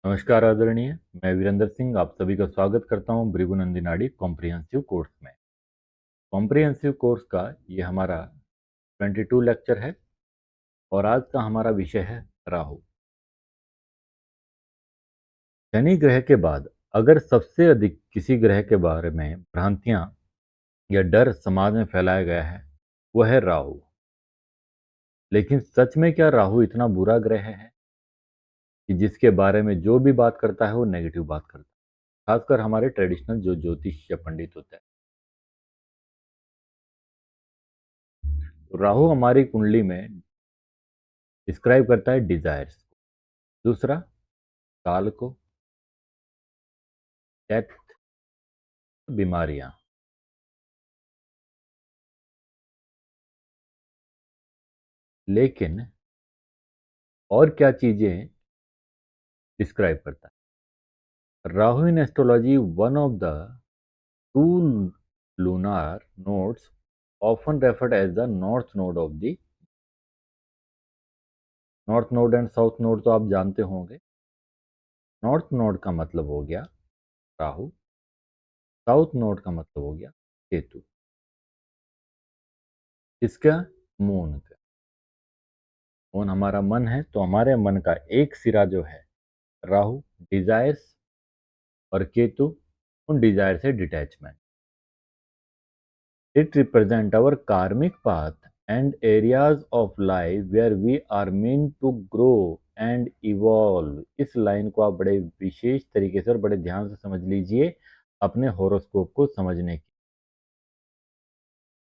नमस्कार आदरणीय, मैं वीरेंद्र सिंह आप सभी का स्वागत करता हूं भृगुनंदिनाडी कॉम्प्रिहेंसिव कोर्स में। कॉम्प्रिहेंसिव कोर्स का ये हमारा 22 लेक्चर है और आज का हमारा विषय है राहु। शनि ग्रह के बाद अगर सबसे अधिक किसी ग्रह के बारे में भ्रांतियां या डर समाज में फैलाया गया है वह है राहु। लेकिन सच में क्या राहु इतना बुरा ग्रह है कि जिसके बारे में जो भी बात करता है वो नेगेटिव बात करता है, खासकर हमारे ट्रेडिशनल जो ज्योतिष या पंडित होते हैं। तो राहु हमारी कुंडली में डिस्क्राइब करता है डिजायर्स को, दूसरा काल को, डेथ, बीमारियां। लेकिन और क्या चीजें डिस्क्राइब करता है Rahu in astrology? One of the two lunar nodes often referred as the north node of the north node and south node तो आप जानते होंगे। नॉर्थ नोड का मतलब हो गया राहु, साउथ नोड का मतलब हो गया केतु। इसका मून का, मून हमारा मन है तो हमारे मन का एक सिरा जो है राहु डिजायर्स और केतु उन डिजायर से detachment. It represents our karmic path and areas of life where we are meant to grow and evolve। इस लाइन को आप बड़े विशेष तरीके से और बड़े ध्यान से समझ लीजिए अपने होरोस्कोप को समझने की।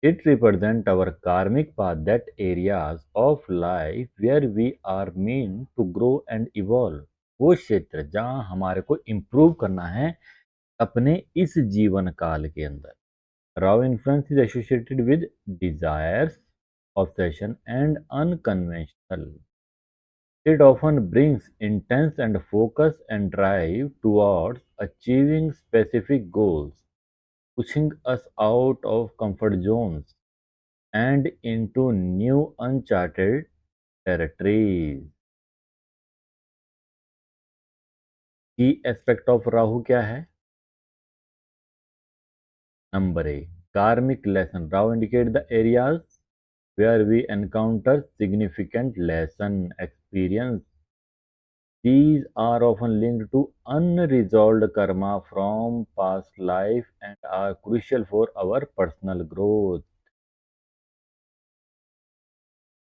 It represents our karmic path, that areas of life where we are meant to grow and evolve। वो क्षेत्र जहाँ हमारे को इम्प्रूव करना है अपने इस जीवन काल के अंदर। Raw influence is associated with desires, obsession, and unconventional. It often brings intense and focus and drive towards achieving specific goals, pushing us out of comfort zones and into new uncharted territories. Key aspect of Rahu क्या है? Number A, karmic lesson. Rahu indicate the areas where we encounter significant lesson experience. These are often linked to unresolved karma from past life and are crucial for our personal growth।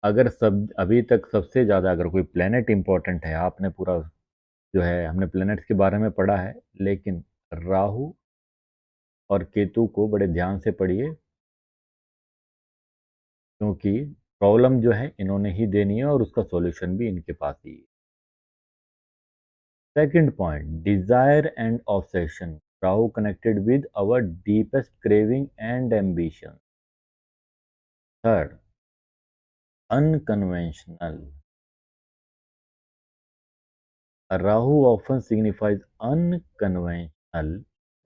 अगर सब अभी तक सबसे ज़्यादा अगर कोई planet important है, आपने पूरा जो है हमने प्लेनेट्स के बारे में पढ़ा है, लेकिन राहु और केतु को बड़े ध्यान से पढ़िए क्योंकि प्रॉब्लम जो है इन्होंने ही देनी है और उसका सॉल्यूशन भी इनके पास ही है। Second point, desire and obsession. Rahu connected with our deepest craving and ambition. Third, unconventional. Rahu often signifies unconventional,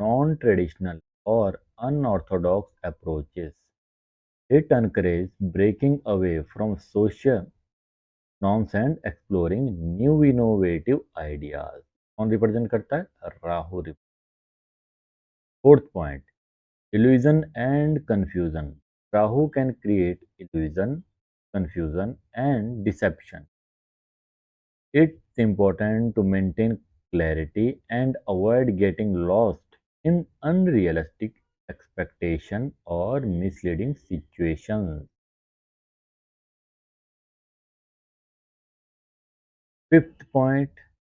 non-traditional, or unorthodox approaches. It encourages breaking away from social norms and exploring new innovative ideas. कौन represent करता है? Rahu. Fourth point, illusion and confusion. Rahu can create illusion, confusion, and deception. It's important to maintain clarity and avoid getting lost in unrealistic expectation or misleading situations. Fifth point,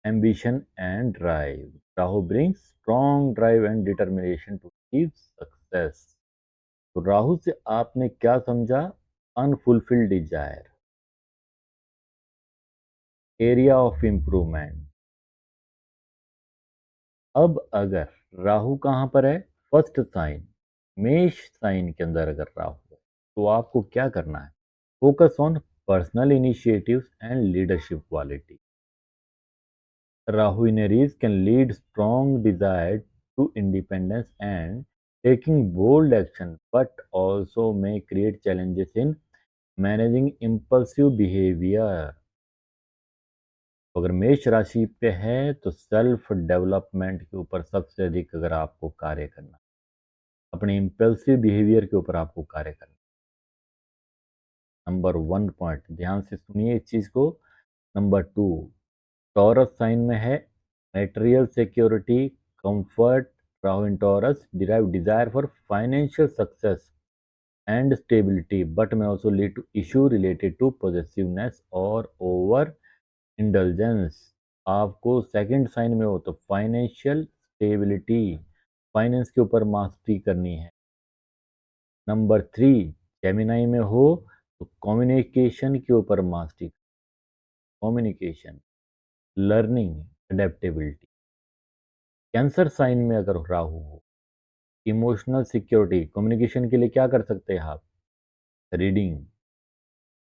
ambition and drive. Rahu brings strong drive and determination to achieve success. तो राहु से आपने क्या समझा? Unfulfilled Dzire, area of improvement. अब अगर राहु कहाँ पर है? फर्स्ट साइन, मेष साइन के अंदर अगर राहु है तो आपको क्या करना है? Focus on personal initiatives and leadership quality. Rahu in Aries can lead strong desire to independence and taking bold action, but also may create challenges in managing impulsive behavior. अगर मेष राशि पे है तो सेल्फ डेवलपमेंट के ऊपर सबसे अधिक अगर आपको कार्य करना, अपने इम्पल्सिव बिहेवियर के ऊपर आपको कार्य करना। नंबर 1 पॉइंट ध्यान से सुनिए इस चीज को। नंबर 2, टॉरस साइन में है, material security, comfort. Rahu in taurus derive desire for financial success and stability but may also lead to issue related to possessiveness or over indulgence। आपको सेकंड साइन में हो तो फाइनेंशियल स्टेबिलिटी, फाइनेंस के ऊपर mastery करनी है। नंबर 3, जेमिनाई में हो तो कम्युनिकेशन के ऊपर mastery, communication, learning, adaptability. Cancer sign में अगर राहु हो, इमोशनल सिक्योरिटी, कम्युनिकेशन के लिए क्या कर सकते हैं आप, reading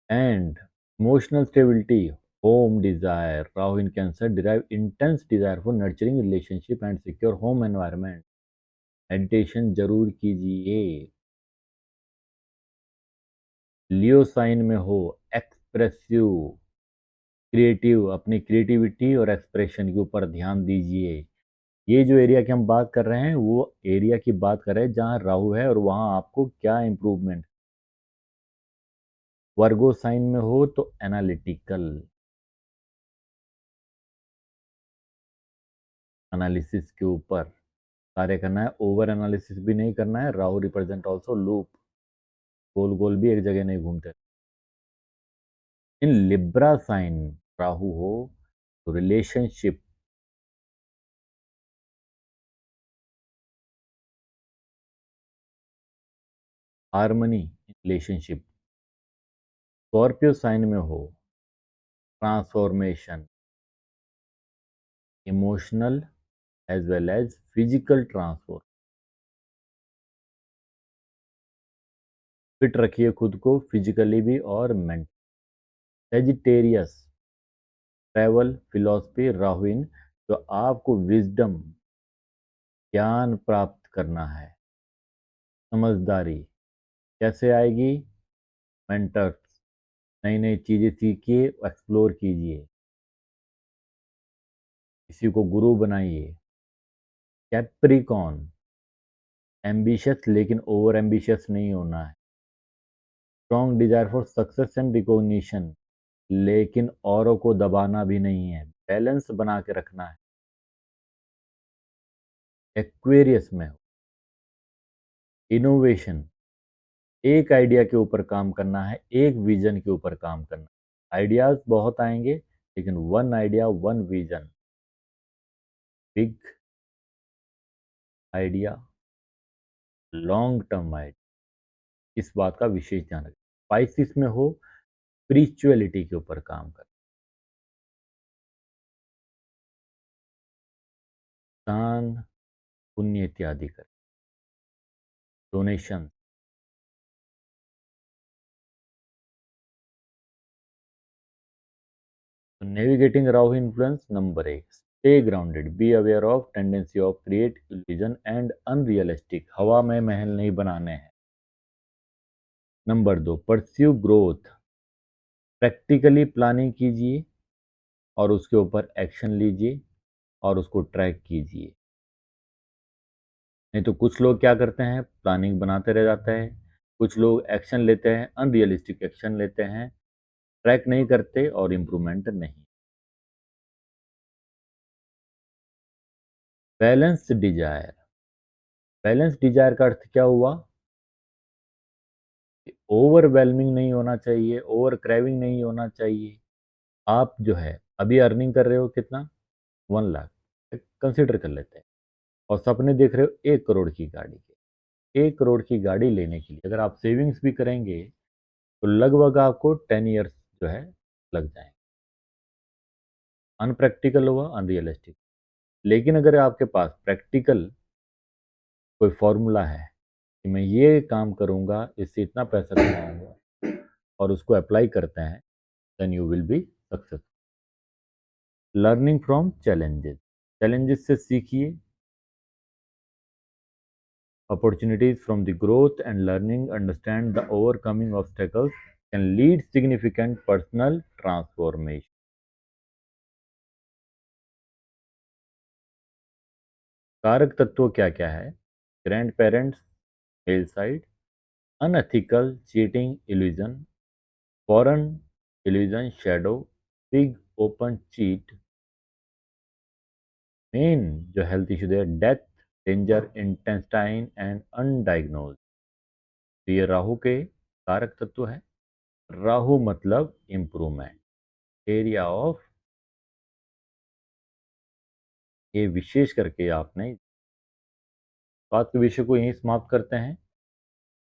and emotional stability, home desire। Rahu in Cancer derive intense desire for nurturing relationship and secure home environment। Meditation जरूर कीजिए। लियो साइन में हो, एक्सप्रेसिव, क्रिएटिव, अपनी क्रिएटिविटी और एक्सप्रेशन के ऊपर ध्यान दीजिए। ये जो एरिया की हम बात कर रहे हैं वो एरिया की बात कर रहे हैं जहाँ राहु है और वहाँ आपको क्या इंप्रूवमेंट। वर्गो साइन में हो तो एनालिटिकल, एनालिसिस के ऊपर कार्य करना है, ओवर एनालिसिस भी नहीं करना है। राहु रिप्रेजेंट ऑल्सो लूप, गोल गोल भी एक जगह नहीं घूमते। इन लिब्रा साइन राहु हो तो relationship, harmony, relationship. Scorpio sign में हो, transformation, emotional as well as physical transform. Fit रखिए खुद को फिजिकली भी और mentally. Sagittarius, travel, philosophy, Rahu in तो आपको विजडम, ज्ञान प्राप्त करना है। समझदारी कैसे आएगी, मेंटर्स, नई नई चीजें सीखिए, एक्सप्लोर कीजिए, किसी को गुरु बनाइए। कैप्रिकॉन, एम्बिशियस लेकिन ओवर एम्बिशियस नहीं होना है। Strong desire for success and recognition, लेकिन औरों को दबाना भी नहीं है, बैलेंस बना के रखना है। एक्वेरियस में हो, इनोवेशन, एक आइडिया के ऊपर काम करना है, एक विजन के ऊपर काम करना है। आइडियाज बहुत आएंगे लेकिन one idea one vision, big idea, long term idea, इस बात का विशेष ध्यान रखें। स्पाइसिस में हो, स्पिरिचुअलिटी के ऊपर काम कर, दान, पुण्य इत्यादि कर, donation. Navigating Rahu influence number 1, stay grounded, be aware of tendency of create illusion and unrealistic, हवा में महल नहीं बनाने हैं। Number 2, pursue growth, practically planning कीजिए और उसके ऊपर एक्शन लीजिए और उसको ट्रैक कीजिए। नहीं तो कुछ लोग क्या करते हैं, प्लानिंग बनाते रह जाते हैं, कुछ लोग एक्शन लेते हैं, अनरियलिस्टिक एक्शन लेते हैं, ट्रैक नहीं करते और इम्प्रूवमेंट नहीं। बैलेंस डिजायर, बैलेंस डिजायर का अर्थ क्या हुआ, ओवरवेलमिंग नहीं होना चाहिए, ओवर क्रेविंग नहीं होना चाहिए। आप जो है अभी अर्निंग कर रहे हो कितना, 1 लाख कंसिडर कर लेते हैं, और सपने देख रहे हो 1 करोड़ की गाड़ी के। 1 करोड़ की गाड़ी लेने के लिए अगर आप सेविंग्स भी करेंगे तो लगभग आपको 10 ईयर्स जो है लग जाएंगे। अनप्रैक्टिकल हुआ, अनरियलिस्टिक। लेकिन अगर आपके पास प्रैक्टिकल कोई फॉर्मूला है कि मैं ये काम करूंगा इससे इतना पैसा कमाऊंगा और उसको अप्लाई करते हैं, then you will be successful. Learning from challenges, challenges से सीखिए, opportunities from the growth and learning, understand the overcoming obstacles can lead significant personal transformation। कारक तत्व क्या-क्या है? Grand parents, male side, unethical cheating illusion, foreign illusion shadow, big open cheat, main जो health issue है death, danger intestine and अनडायग्नोज्ड। तो ये राहु के कारक तत्व है। राहु मतलब इम्प्रूवमेंट, एरिया ऑफ, ये विशेष करके आपने बात के विषय को यहीं समाप्त करते हैं।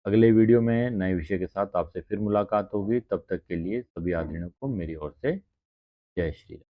अगले वीडियो में नए विषय के साथ आपसे फिर मुलाकात होगी। तब तक के लिए सभी आदरणीयों को मेरी ओर से जय श्री राम।